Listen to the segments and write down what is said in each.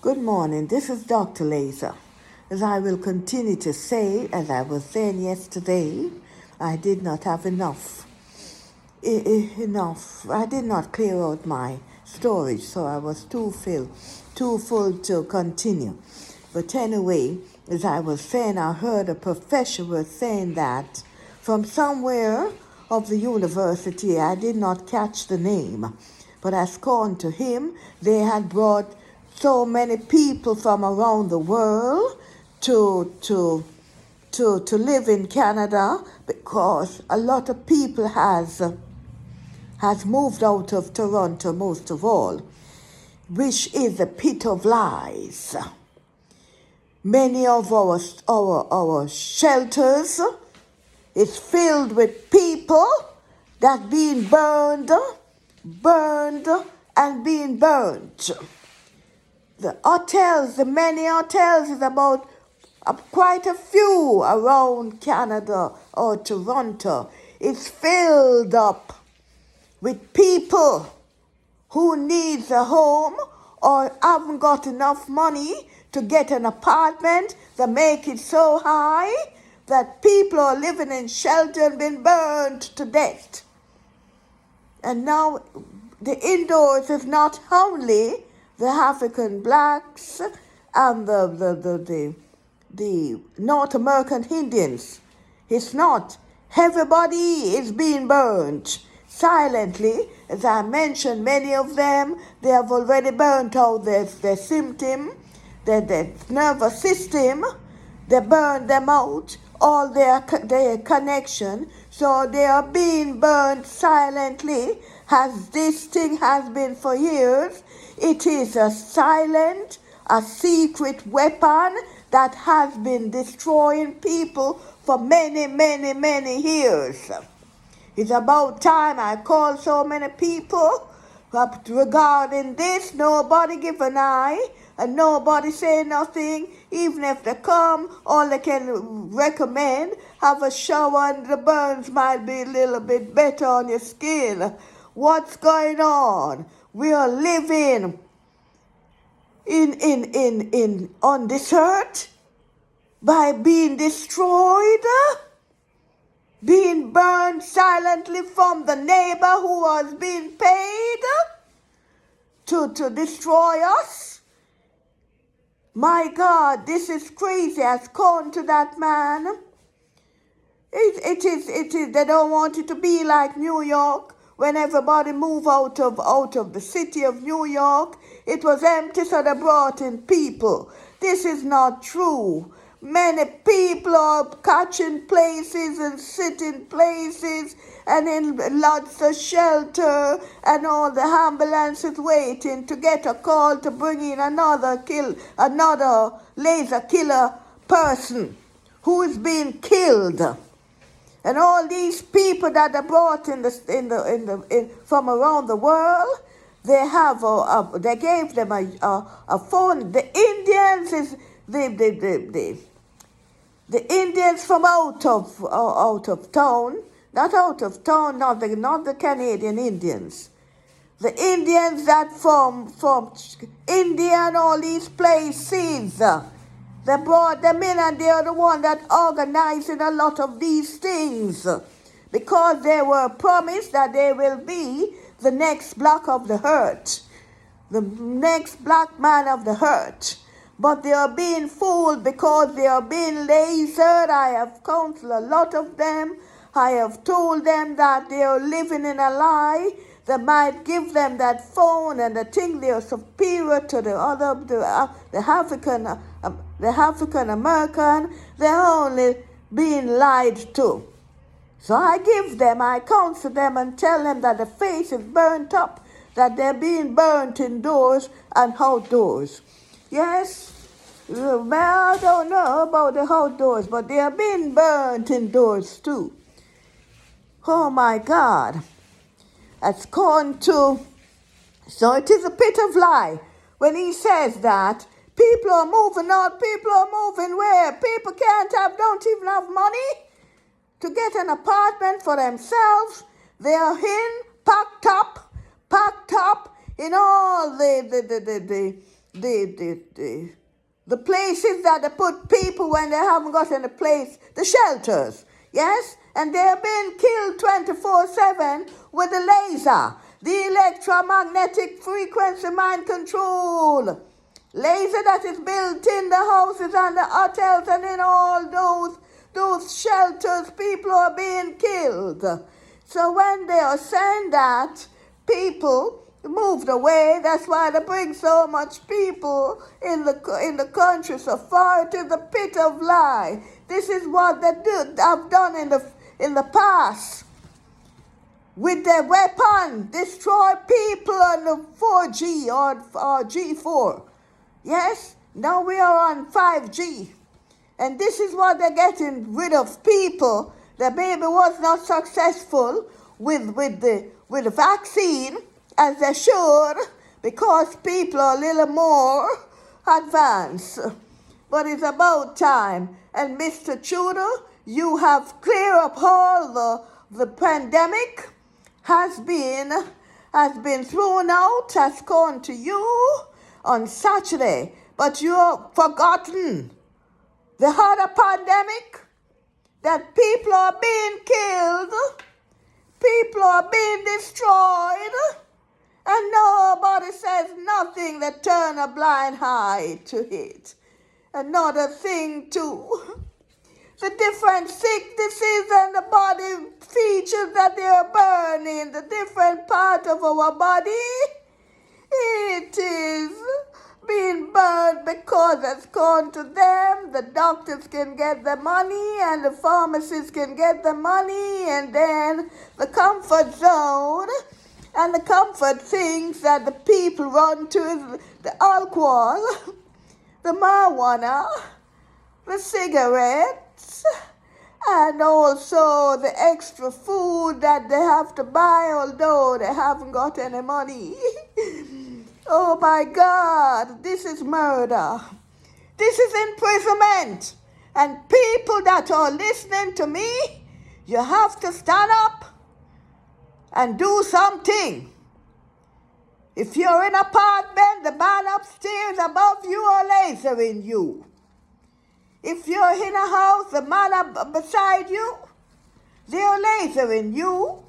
Good morning, this is Dr. Laser. As I will continue to say, as I was saying yesterday, I did not have enough. I did not clear out my storage, so I was too full to continue. But anyway, as I was saying, I heard a professor was saying that from somewhere of the university, I did not catch the name, but as according to him, they had brought so many people from around the world to live in Canada because a lot of people has moved out of Toronto, most of all, which is a pit of lies. Many of our shelters is filled with people that being burned and being burnt. The many hotels is about quite a few around Canada or Toronto. It's filled up with people who needs a home or haven't got enough money to get an apartment that make it so high that people are living in shelter and been burned to death. And now the indoors is not only the African blacks and the North American Indians. It's not. Everybody is being burned silently. As I mentioned, many of them, they have already burnt out their symptom, their nervous system. They burned them out, all their connection. So they are being burned silently, as this thing has been for years. It is a silent, a secret weapon that has been destroying people for many, many, many years. It's about time. I called so many people regarding this. Nobody give an eye and nobody say nothing. Even if they come, all they can recommend, have a shower and the burns might be a little bit better on your skin. What's going on? We are living on this earth by being destroyed, being burned silently from the neighbor who was being paid to destroy us. My God, this is crazy. As gone to that man. It is. They don't want it to be like New York. When everybody moved out of the city of New York, it was empty, so they brought in people. This is not true. Many people are catching places and sitting places and in lots of shelter, and all the ambulances waiting to get a call to bring in another laser killer person who is being killed. And all these people that are brought in from around the world, they gave them a phone. The Indians is the Indians from out of town, not the Canadian Indians. The Indians that from India and all these places. They brought them in and they are the one that organizing a lot of these things because they were promised that they will be the next black of the earth, the next black man of the earth. But they are being fooled because they are being lasered. I have counseled a lot of them. I have told them that they are living in a lie. They might give them that phone and they think they are superior to the African American. They're only being lied to. So I counsel them and tell them that the face is burnt up, that they're being burnt indoors and outdoors. Yes, well, I don't know about the outdoors, but they are being burnt indoors too. Oh my God. It's gone to, so it is a pit of lie when he says that people are moving out, people are moving where? People don't even have money to get an apartment for themselves. They are packed up in all the the places that they put people when they haven't got any place, the shelters, yes? And they're being killed 24/7 with the laser, the electromagnetic frequency mind control. Laser that is built in the houses and the hotels and in all those shelters, people are being killed. So when they are saying that, people moved away. That's why they bring so much people in the country so far. It is a pit of lie. This is what they have done in the past with their weapon, destroy people on the 4G or G4. Yes, now we are on 5G, and this is what they're getting rid of people. The baby was not successful with the vaccine as they should, because people are a little more advanced. But it's about time. And Mr. Tudor, you have cleared up all the pandemic has been thrown out, has gone to you on Saturday. But you have forgotten the other pandemic, that people are being killed, people are being destroyed, and nobody says nothing. They turn a blind eye to it. Another thing too, the different sicknesses and the body features that they are burning, the different part of our body, it is being burned because it's gone to them. The doctors can get the money and the pharmacists can get the money, and then the comfort zone and the comfort things that the people run to is the alcohol, the marijuana, the cigarettes, and also the extra food that they have to buy, although they haven't got any money. Oh my God, this is murder. This is imprisonment. And people that are listening to me, you have to stand up and do something. If you're in an apartment, the man upstairs above you are lasering you. If you're in a house, the man beside you, they're lasering you.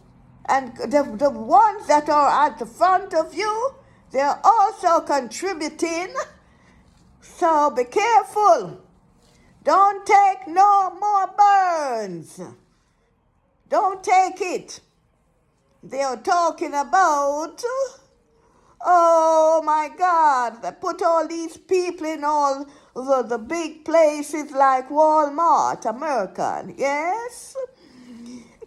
And the ones that are at the front of you, they're also contributing. So be careful. Don't take no more burns. Don't take it. They are talking about, oh my God, they put all these people in all the big places like Walmart, American, yes?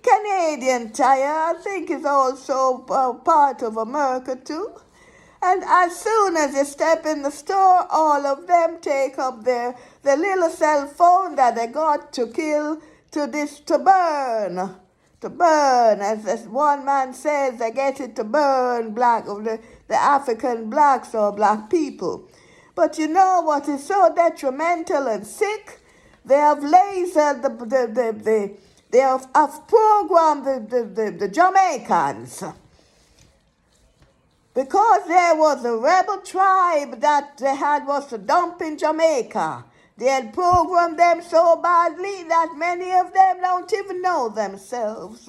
Canadian Tire, I think, is also part of America too. And as soon as you step in the store, all of them take up their little cell phone that they got to kill, to burn. To burn, as one man says, they get it to burn the African blacks or black people. But you know what is so detrimental and sick? They have lasered they have programmed the Jamaicans. Because there was a rebel tribe that they had was to dump in Jamaica. They had programmed them so badly that many of them don't even know themselves.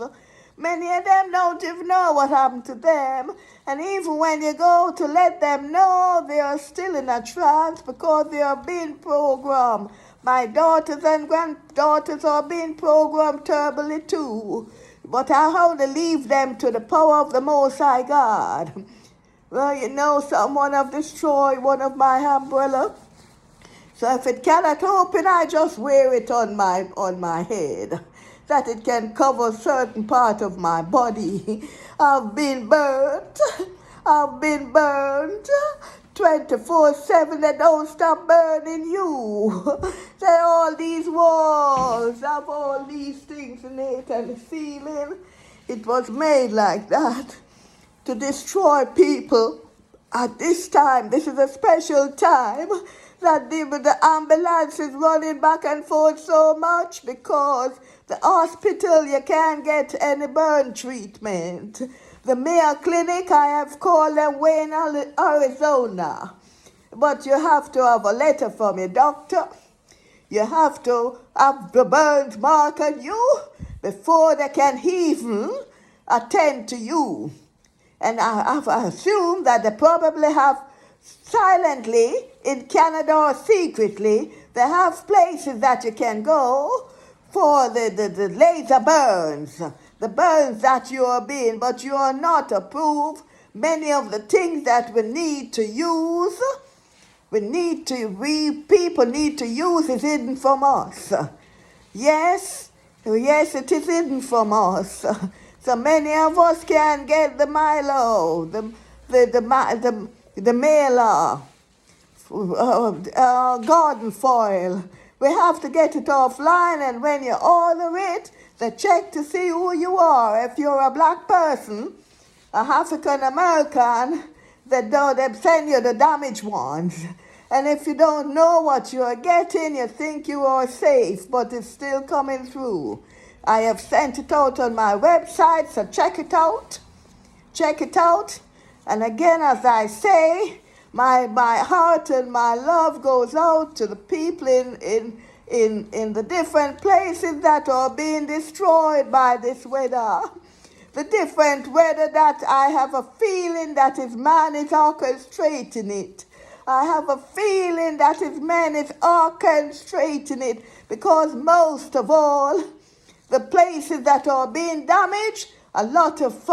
Many of them don't even know what happened to them. And even when you go to let them know, they are still in a trance because they are being programmed. My daughters and granddaughters are being programmed terribly too. But I only leave them to the power of the Most High God. Well, you know, someone have destroyed one of my umbrella. So if it cannot open, I just wear it on my head, that it can cover certain part of my body. I've been burnt. 24/7. They don't stop burning you. There are all these walls have all these things in it, and the ceiling. It was made like that to destroy people at this time. This is a special time that the ambulance is running back and forth so much because the hospital, you can't get any burn treatment. The Mayo Clinic, I have called them way in Arizona. But you have to have a letter from your doctor. You have to have the burns mark on you before they can even attend to you. And I assume that they probably have silently in Canada or secretly, they have places that you can go for the laser burns, the burns that you are being, but you are not approved. Many of the things that we need to use, people need to use is hidden from us. Yes, it is hidden from us. So many of us can get the Milo, the mailer, garden foil. We have to get it offline, and when you order it, they check to see who you are. If you're a black person, a African American, they send you the damaged ones. And if you don't know what you're getting, you think you are safe, but it's still coming through. I have sent it out on my website, so check it out. Check it out. And again, as I say, my heart and my love goes out to the people in the different places that are being destroyed by this weather. The different weather that I have a feeling that is man is orchestrating it. I have a feeling that his man is orchestrating it, because most of all, the places that are being damaged, a lot of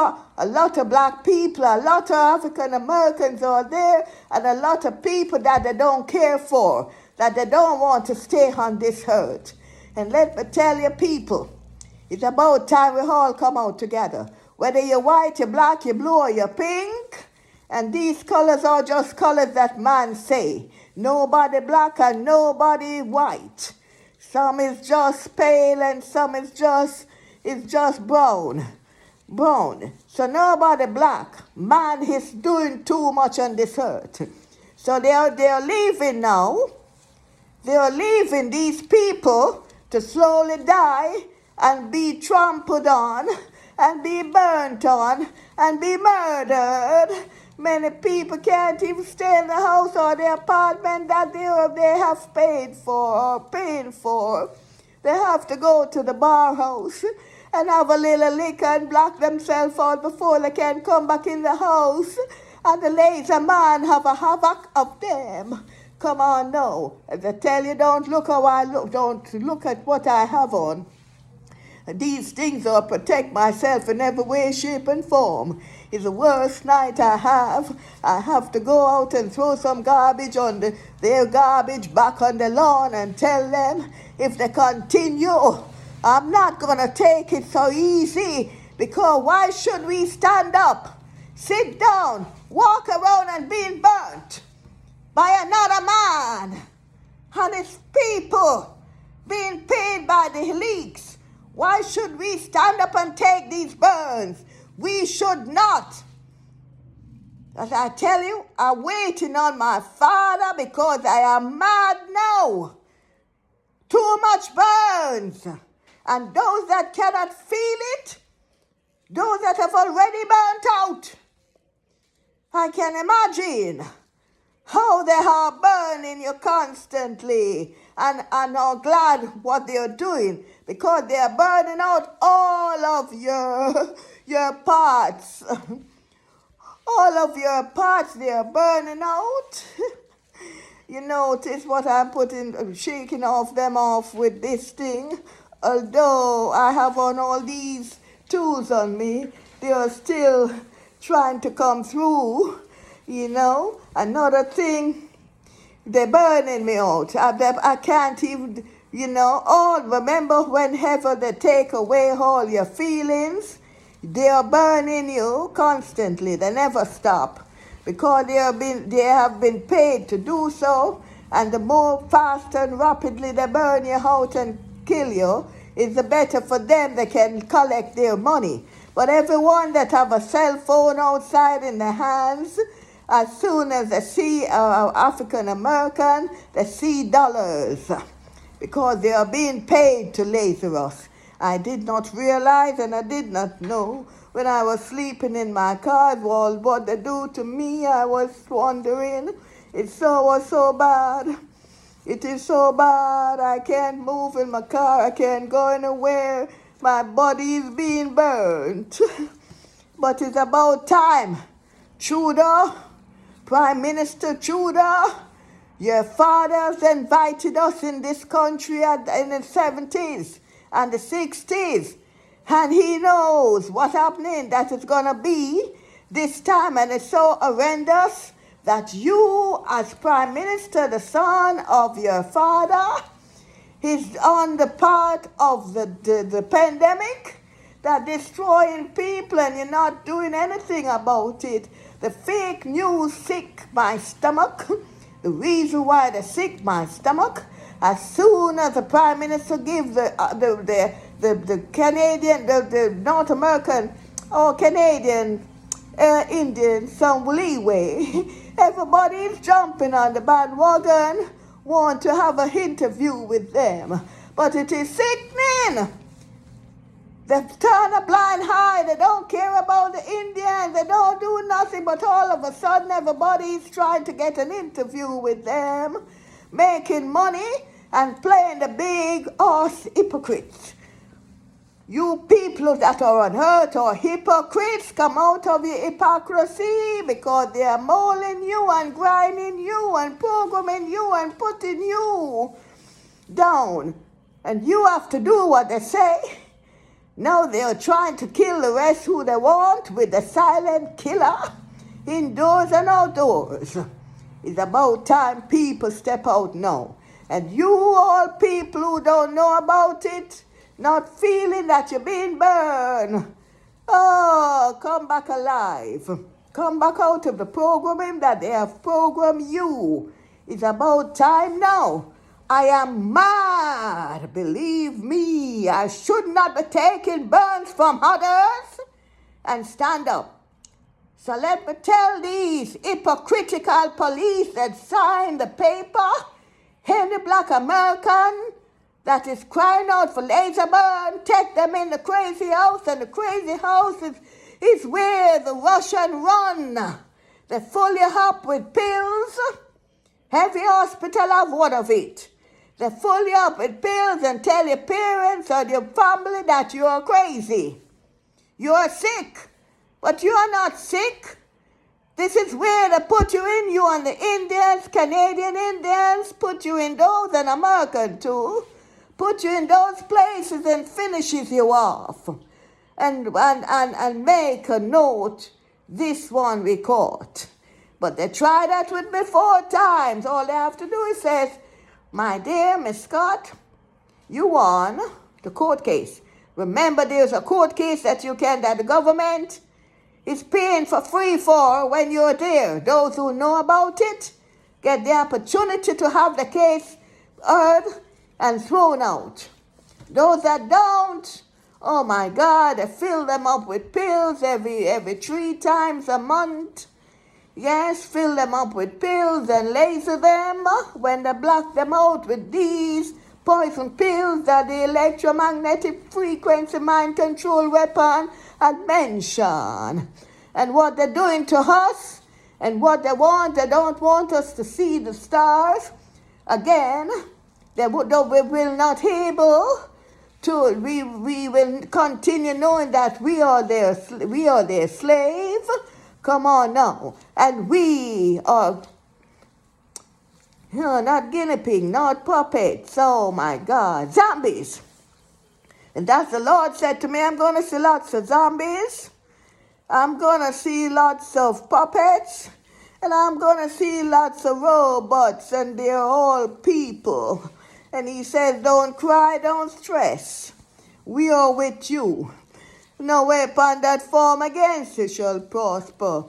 black people, a lot of African Americans are there, and a lot of people that they don't care for, that they don't want to stay on this earth. And let me tell you, people, it's about time we all come out together. Whether you're white, you're black, you're blue, or you're pink, and these colors are just colors that man say. Nobody black and nobody white. Some is just pale and some is just brown. So nobody black. Man is doing too much on this earth. So they are leaving now. They are leaving these people to slowly die and be trampled on and be burnt on and be murdered. Many people can't even stay in the house or the apartment that they have paid for or paying for. They have to go to the bar house and have a little liquor and block themselves out before they can come back in the house. And the lazy man have a havoc of them. Come on now. As I tell you, don't look how I look. Don't look at what I have on. These things will protect myself in every way, shape, and form. It's the worst night I have. I have to go out and throw some garbage on their garbage back on the lawn and tell them if they continue, I'm not going to take it so easy, because why should we stand up, sit down, walk around and being burnt by another man and his people being paid by the elites? Why should we stand up and take these burns? We should not. As I tell you, I'm waiting on my Father because I am mad now. Too much burns. And those that cannot feel it, those that have already burnt out, I can imagine how they are burning you constantly, and are glad what they are doing, because they are burning out all of your parts. All of your parts they are burning out. You notice what I'm shaking them off with this thing. Although I have on all these tools on me, they are still trying to come through. Another thing, they're burning me out. I can't even, remember whenever they take away all your feelings, they are burning you constantly. They never stop, because they have been paid to do so, and the more fast and rapidly they burn you out and kill you, is the better for them. They can collect their money. But everyone that have a cell phone outside in their hands, as soon as they see African American, they see dollars, because they are being paid to laser us. I did not realize, and I did not know when I was sleeping in my car what they do to me. I was wondering was so bad. It is so bad. I can't move in my car. I can't go anywhere. My body is being burnt. But it's about time. Trudeau, Prime Minister Trudeau, your fathers invited us in this country in the 70s and the 60s. And he knows what's happening, that it's going to be this time. And it's so horrendous that you, as Prime Minister, the son of your father, is on the part of the pandemic that destroying people, and you're not doing anything about it. The fake news sick my stomach. The reason why they sick my stomach, as soon as the Prime Minister gives the Canadian, the North American or Canadian Indians some leeway, everybody is jumping on the bandwagon, want to have an interview with them. But it is sickening. They turn a blind eye. They don't care about the Indians. They don't do nothing, but all of a sudden everybody's trying to get an interview with them, making money and playing the big horse hypocrites. You people that are on earth are hypocrites. Come out of your hypocrisy, because they are mauling you and grinding you and programming you and putting you down. And you have to do what they say. Now they are trying to kill the rest who they want with the silent killer, indoors and outdoors. It's about time people step out now. And you all people who don't know about it, not feeling that you're being burned, oh, come back alive. Come back out of the programming that they have programmed you. It's about time now. I am mad, believe me. I should not be taking burns from others. And stand up. So let me tell these hypocritical police that signed the paper, any black American that is crying out for laser burn, take them in the crazy house, and the crazy house is where the Russian run. They fill you up with pills. Every hospital have one of it. They fill you up with pills and tell your parents or your family that you are crazy. You are sick, but you are not sick. This is where they put you in. You and the Indians, Canadian Indians, put you in those, and American too. Put you in those places and finishes you off. And make a note, this one we caught. But they tried that with me 4 times. All they have to do is say, my dear Miss Scott, you won the court case. Remember, there's a court case that the government is paying for free for when you're there. Those who know about it get the opportunity to have the case heard and thrown out. Those that don't, oh my God, they fill them up with pills every 3 times a month. Yes, fill them up with pills and laser them when they block them out with these poison pills that the electromagnetic frequency mind control weapon had mentioned. And what they're doing to us and what they don't want us to see the stars. Again, we will not able to, we will continue knowing that we are their slave. Come on now. And we are not guinea pig, not puppets. Oh my God. Zombies. And that's the Lord said to me, I'm going to see lots of zombies. I'm going to see lots of puppets. And I'm going to see lots of robots. And they're all people. And he says, don't cry, don't stress. We are with you. No weapon that form against you shall prosper.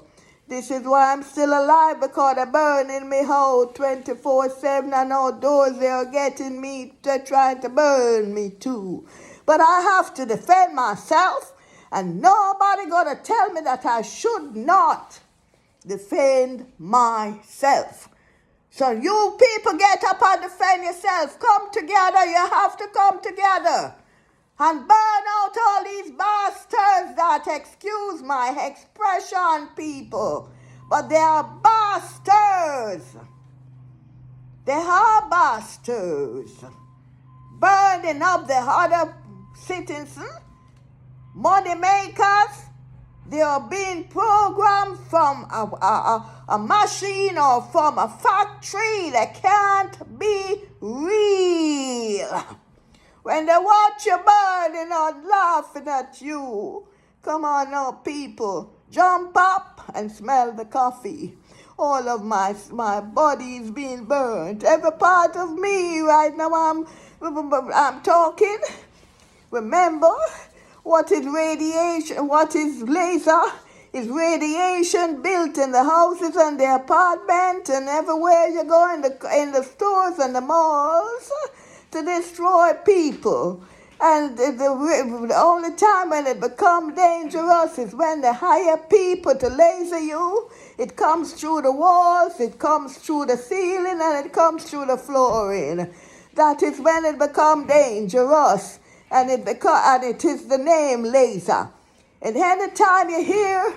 This is why I'm still alive, because they're burning me out 24/7. And outdoors they are getting me, they're trying to burn me too. But I have to defend myself, and nobody gonna tell me that I should not defend myself. So you people get up and defend yourself. Come together, you have to come together. And burn out all these bastards that, excuse my expression, people. But they are bastards. They are bastards, burning up the other citizens, money makers. They are being programmed from a machine or from a factory. They can't be real. When they watch you burning and laughing at you, come on now, people, jump up and smell the coffee. All of my body is being burnt. Every part of me right now I'm talking. Remember, what is radiation? What is laser? Is radiation built in the houses and the apartments and everywhere you go in the stores and the malls to destroy people. And the only time when it becomes dangerous is when they hire people to laser you. It comes through the walls, it comes through the ceiling, and it comes through the flooring. That is when it becomes dangerous. And it is the name laser. And any time you hear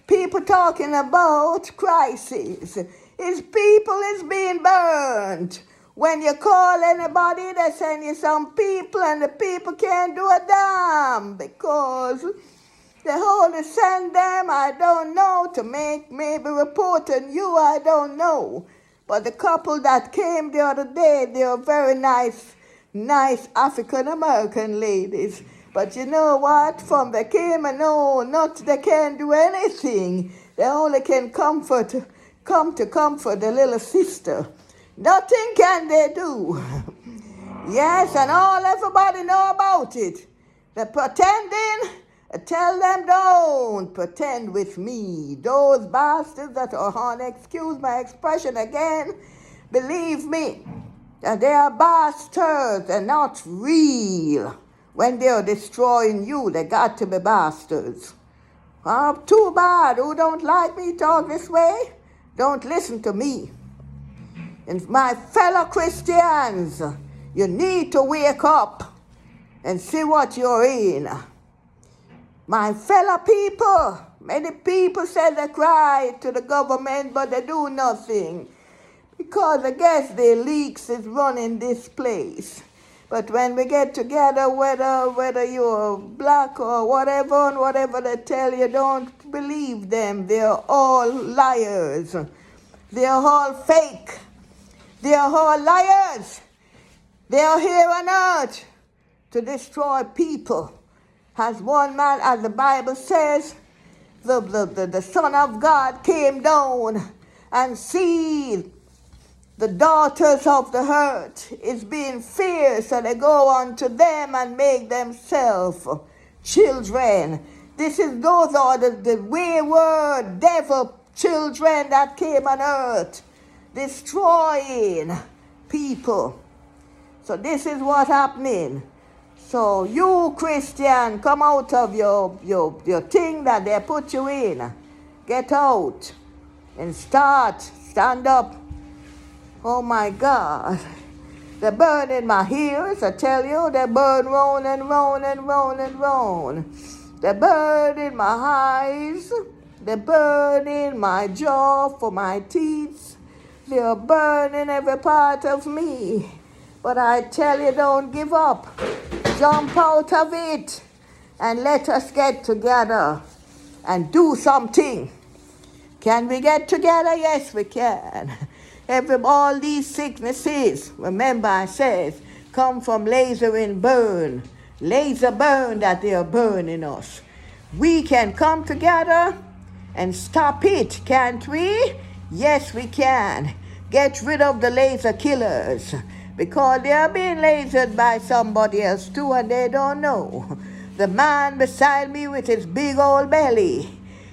people talking about crisis, people is being burned. When you call anybody, they send you some people, and the people can't do a damn because they only send them, I don't know, to make maybe reporting you, I don't know. But the couple that came the other day, they were very nice African-American ladies. But you know what? From they came and they can't do anything. They only can come to comfort the little sister. Nothing can they do. Yes, and everybody know about it. They're pretending. Tell them, don't pretend with me. Those bastards that are on, excuse my expression again, believe me, that they are bastards and not real. When they are destroying you, they got to be bastards. Too bad. Who don't like me talk this way? Don't listen to me. And my fellow Christians, you need to wake up and see what you're in. My fellow people, many people say they cry to the government, but they do nothing. Because I guess the leaks is running this place. But when we get together, whether you're black or whatever, and whatever they tell you, don't believe them. They're all liars. They're all fake. They're all liars. They are here on earth to destroy people. As one man, as the Bible says, the Son of God came down and see the daughters of the earth is being fierce, and they go unto them and make themselves children. Those are the wayward devil children that came on earth, destroying people. So this is what's happening. So you Christian, come out of your thing that they put you in. Get out and stand up. Oh my God. They burn in my ears, I tell you. They burn round and round and round and round. They burn in my eyes. They burn in my jaw for my teeth. They are burning every part of me. But I tell you, don't give up. Jump out of it and let us get together and do something. Can we get together? Yes, we can. All these sicknesses, remember I says, come from laser burn that they are burning us. We can come together and stop it, can't we? Yes, we can. Get rid of the laser killers because they are being lasered by somebody else too and they don't know. The man beside me with his big old belly,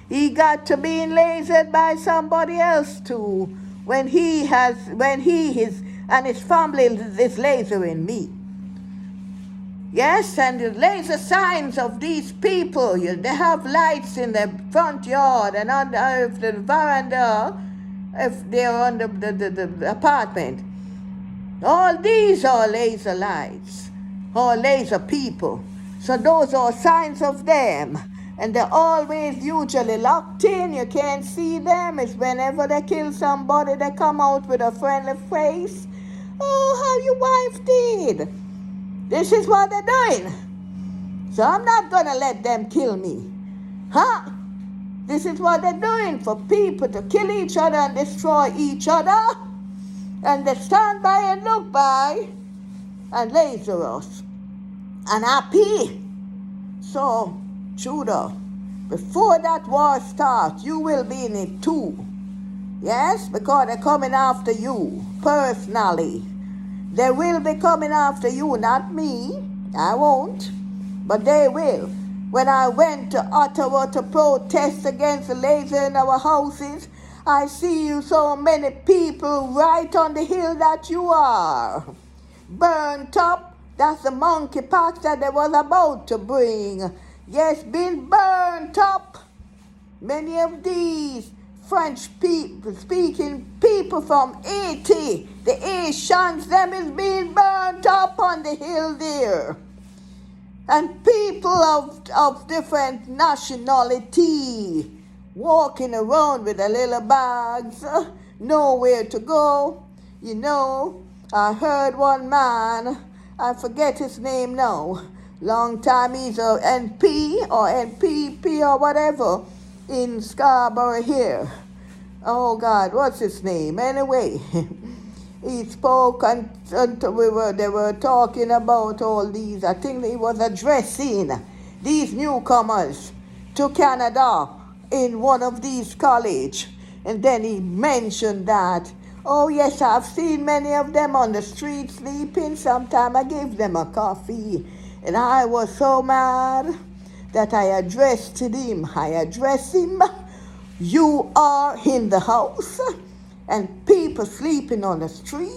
he got to being lasered by somebody else too. When he is and his family is lasering me. Yes, and the laser signs of these people, they have lights in the front yard and under the veranda, if they're on the apartment. All these are laser lights, or laser people. So those are signs of them. And they're always usually locked in. You can't see them. It's whenever they kill somebody, they come out with a friendly face. your wife did. This is what they're doing. So I'm not going to let them kill me. Huh? This is what they're doing for people to kill each other and destroy each other. And they stand by and look by and laser us and happy. So, Judah, before that war starts, you will be in it too. Yes, because they're coming after you personally. They will be coming after you, not me. I won't, but they will. When I went to Ottawa to protest against the laser in our houses, I see you so many people right on the hill that you are. Burnt up, that's the monkeypox that they was about to bring. Yes, been burnt up. Many of these French speaking people from Haiti, the Haitians, them is being burnt up on the hill there. And people of different nationality walking around with their little bags, nowhere to go. You know, I heard one man, I forget his name now, long time he's a NP or NPP or whatever in Scarborough here. Oh God, what's his name? Anyway, he spoke and they were talking about all these. I think he was addressing these newcomers to Canada in one of these colleges. And then he mentioned that, oh yes, I've seen many of them on the street sleeping. Sometimes I gave them a coffee. And I was so mad that I addressed him. You are in the house and people sleeping on the street.